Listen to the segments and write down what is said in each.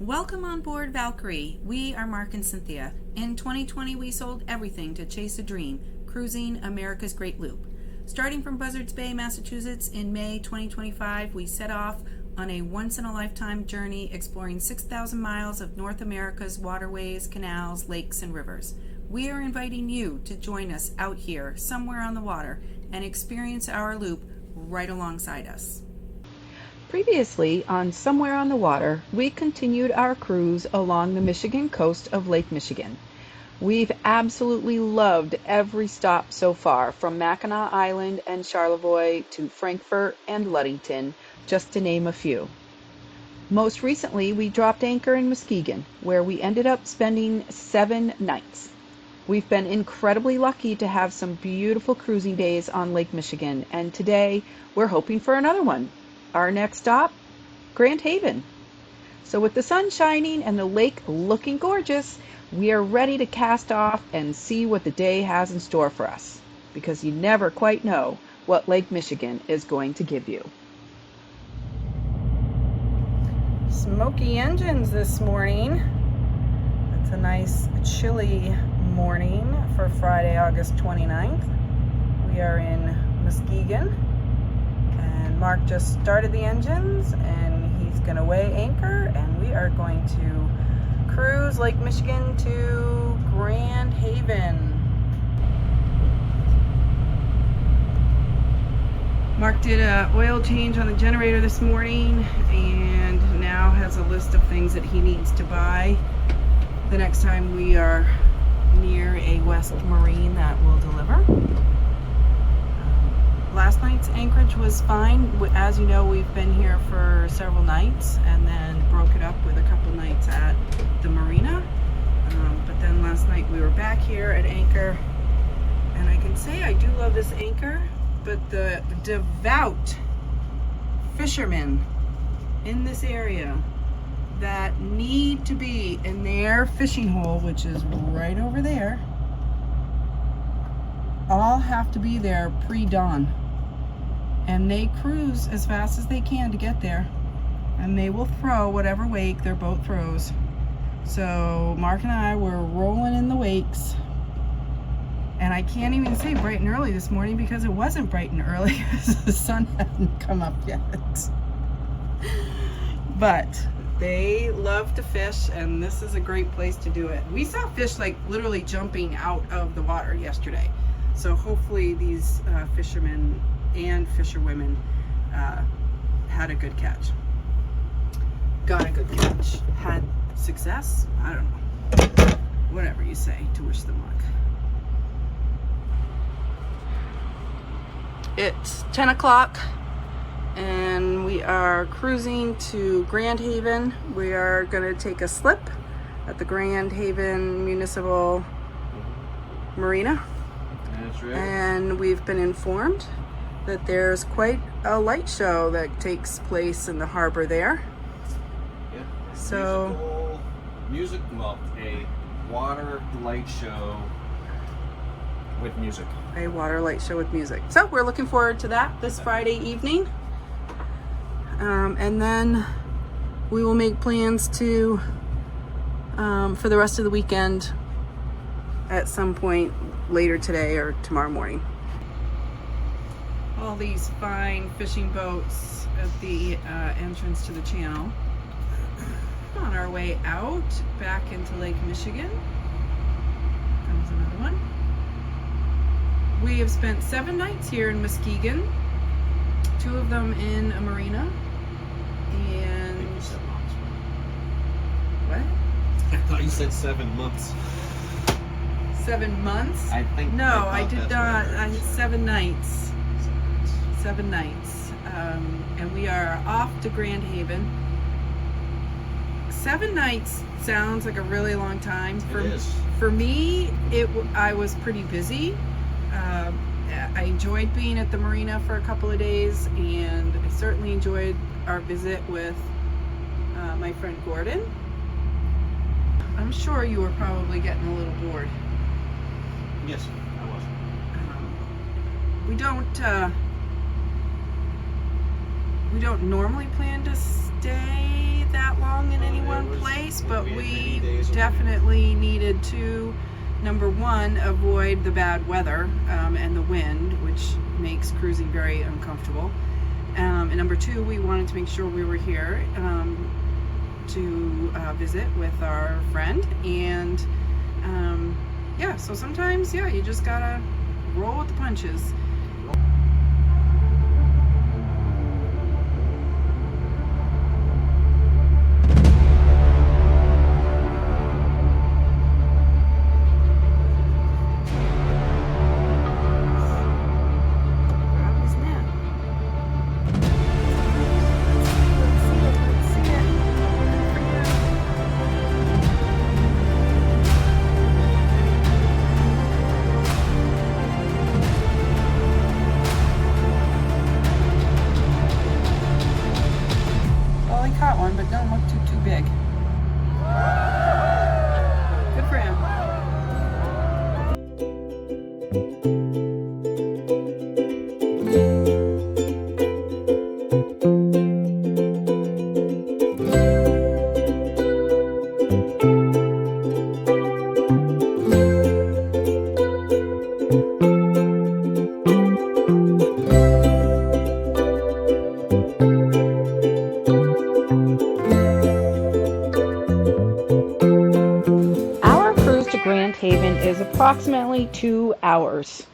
Welcome on board Valkyrie. We are Mark and Cynthia. In 2020, we sold everything to chase a dream, cruising America's Great Loop. Starting from Buzzards Bay, Massachusetts in May 2025, we set off on a once-in-a-lifetime journey exploring 6,000 miles of North America's waterways, canals, lakes, and rivers. We are inviting you to join us out here, somewhere on the water, and experience our loop right alongside us. Previously on Somewhere on the Water, we continued our cruise along the Michigan coast of Lake Michigan. We've absolutely loved every stop so far, from Mackinac Island and Charlevoix to Frankfurt and Ludington, just to name a few. Most recently, we dropped anchor in Muskegon, where we ended up spending 7 nights. We've been incredibly lucky to have some beautiful cruising days on Lake Michigan, and today we're hoping for another one. Our next stop, Grand Haven. So with the sun shining and the lake looking gorgeous, we are ready to cast off and see what the day has in store for us, because you never quite know what Lake Michigan is going to give you. Smoky engines this morning. It's a nice chilly morning for Friday, August 29th. We are in Muskegon. Mark just started the engines and he's going to weigh anchor, and we are going to cruise Lake Michigan to Grand Haven. Mark did an oil change on the generator this morning and now has a list of things that he needs to buy the next time we are near a West Marine that will deliver. Last night's anchorage was fine. As you know, we've been here for several nights and then broke it up with a couple nights at the marina. But then last night we were back here at anchor, and I can say I do love this anchor, but the devout fishermen in this area that need to be in their fishing hole, which is right over there, all have to be there pre-dawn. And they cruise as fast as they can to get there, and they will throw whatever wake their boat throws. So Mark and I were rolling in the wakes, and I can't even say bright and early this morning because it wasn't bright and early because the sun hadn't come up yet. But they love to fish, and this is a great place to do it. We saw fish like literally jumping out of the water yesterday, so hopefully these fishermen and fisherwomen had a good catch. Got a good catch. Had success? I don't know. Whatever you say to wish them luck. It's 10 o'clock and we are cruising to Grand Haven. We are going to take a slip at the Grand Haven Municipal Marina. That's right. And we've been informed that there's quite a light show that takes place in the harbor there. Yeah. So A water light show with music. A water light show with music. So we're looking forward to that this Friday evening. And then we will make plans to, for the rest of the weekend at some point later today or tomorrow morning. All these fine fishing boats at the entrance to the channel. On our way out back into Lake Michigan. Comes another one. We have spent 7 nights here in Muskegon, 2 of them in a marina. And what? I thought you said 7 months. 7 months? I think. No, I did not. I had 7 nights. 7 nights. And we are off to Grand Haven. 7 nights sounds like a really long time. It is. For me, I was pretty busy. I enjoyed being at the marina for a couple of days, and I certainly enjoyed our visit with my friend Gordon. I'm sure you were probably getting a little bored. Yes, I was. We don't normally plan to stay that long in any one place. but We had we many days of definitely needed to, number one, avoid the bad weather and the wind, which makes cruising very uncomfortable. And number two, we wanted to make sure we were here to visit with our friend. And yeah, so sometimes, yeah, you just gotta roll with the punches. Caught one, but don't look too big. Good for him. Haven is approximately 2 hours.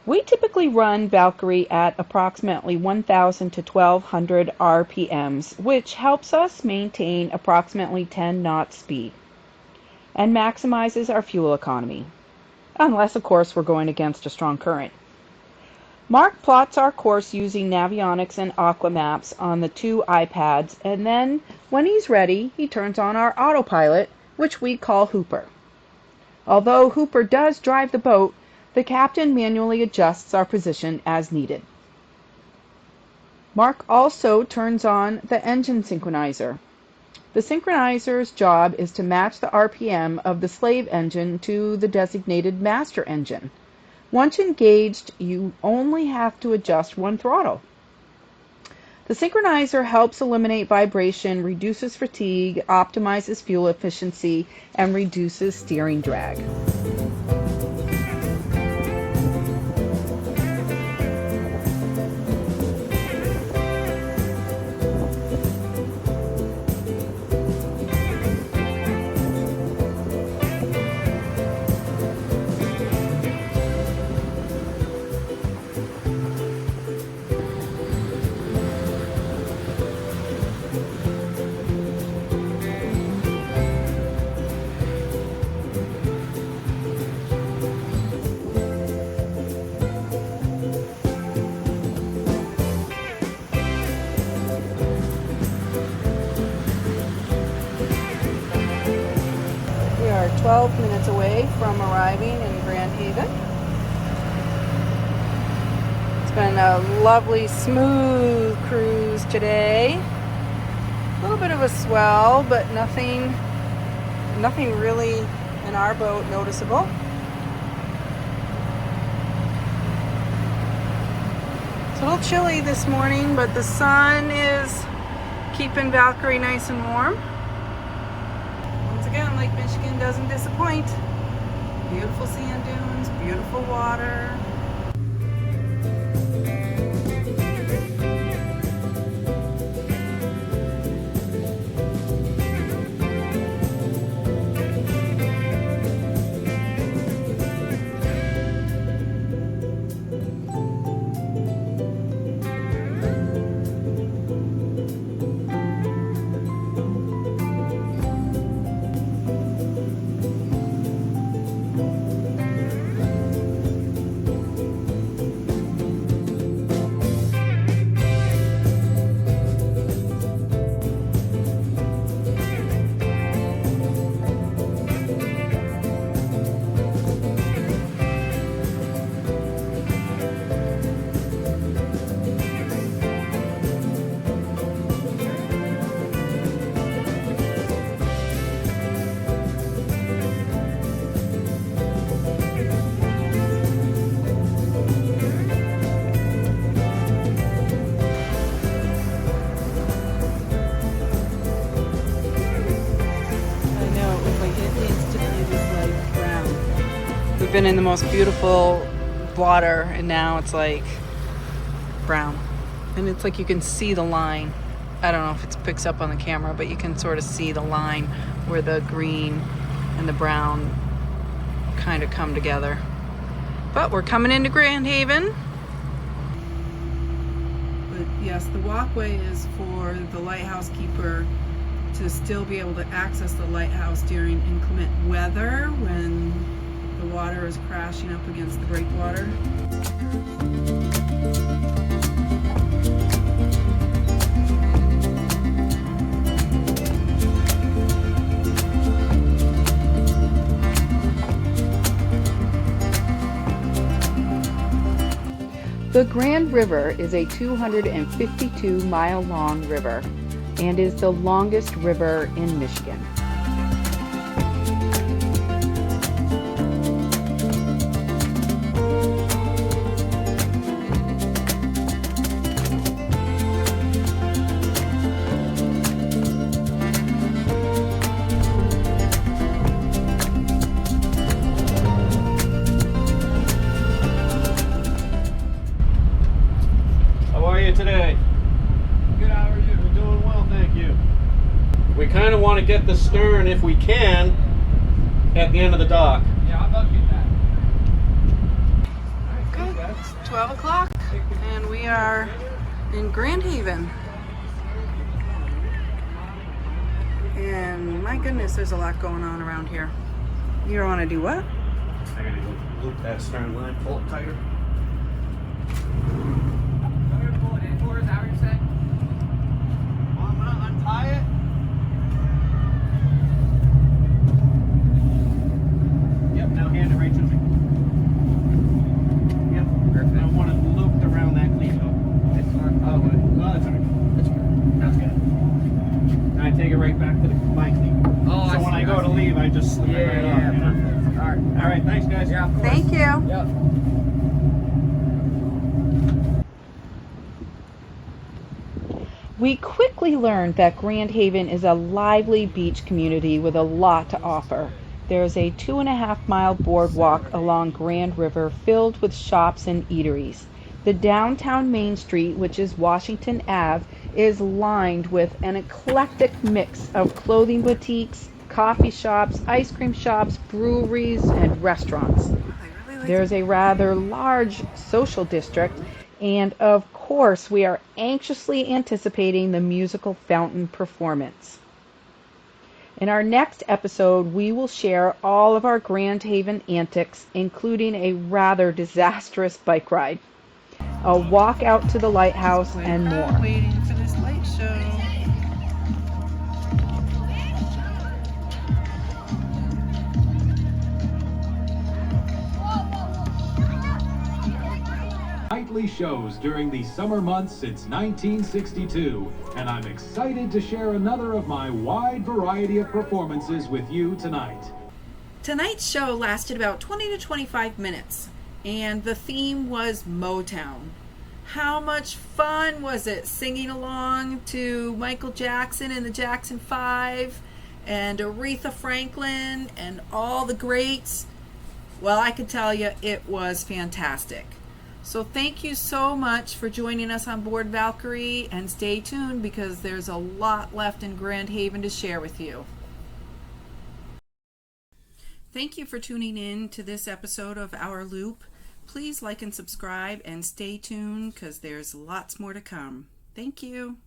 We typically run Valkyrie at approximately 1,000 to 1,200 RPMs, which helps us maintain approximately 10 knots speed and maximizes our fuel economy, unless of course we're going against a strong current. Mark plots our course using Navionics and Aqua maps on the 2 iPads, and then when he's ready, he turns on our autopilot, which we call Hooper. Although Hooper does drive the boat, the captain manually adjusts our position as needed. Mark also turns on the engine synchronizer. The synchronizer's job is to match the RPM of the slave engine to the designated master engine. Once engaged, you only have to adjust one throttle. The synchronizer helps eliminate vibration, reduces fatigue, optimizes fuel efficiency, and reduces steering drag. We are 12 minutes away from arriving in Grand Haven. It's been a lovely, smooth cruise today. A little bit of a swell, but nothing really in our boat noticeable. It's a little chilly this morning, but the sun is keeping Valkyrie nice and warm. Once again, Lake Michigan doesn't disappoint. Beautiful sand dunes, beautiful water. been in the most beautiful water, and now it's like brown. And it's like you can see the line. I don't know if it picks up on the camera, but you can sort of see the line where the green and the brown kind of come together. But we're coming into Grand Haven. But yes, the walkway is for the lighthouse keeper to still be able to access the lighthouse during inclement weather when the water is crashing up against the breakwater. The Grand River is a 252-mile-long river and is the longest river in Michigan. Today. Good, how are you? We're doing well, thank you. We kind of want to get the stern, if we can, at the end of the dock. Yeah, I'll about to get that. Okay, it's 12 o'clock and we are in Grand Haven. And my goodness, there's a lot going on around here. You want to do what? I gotta loop that stern line, pull it tighter. Is that what you're saying? Well, I'm gonna untie it. Yep, now hand it right to me. Yep, perfect. I want it looped around that cleat hook. It's not. Oh, good. Well, that's all right. That's good. That's good. And I take it right back to my cleat. Oh, so when I go to leave, I just slip it right off. You know? Perfect. All right. All right, thanks, guys. Yeah, of course. Thank you. Yep. We quickly learned that Grand Haven is a lively beach community with a lot to offer. There's a 2.5-mile boardwalk along Grand River filled with shops and eateries. The downtown Main Street, which is Washington Ave, is lined with an eclectic mix of clothing boutiques, coffee shops, ice cream shops, breweries, and restaurants. There's a rather large social district, and of course, we are anxiously anticipating the musical fountain performance. In our next episode, we will share all of our Grand Haven antics, including a rather disastrous bike ride, a walk out to the lighthouse, and more. Waiting for this light show. Nightly shows during the summer months since 1962, and I'm excited to share another of my wide variety of performances with you tonight. Tonight's show lasted about 20 to 25 minutes, and the theme was Motown. How much fun was it singing along to Michael Jackson and the Jackson 5 and Aretha Franklin and all the greats? Well, I can tell you it was fantastic. So thank you so much for joining us on board Valkyrie, and stay tuned because there's a lot left in Grand Haven to share with you. Thank you for tuning in to this episode of Our Loop. Please like and subscribe and stay tuned because there's lots more to come. Thank you.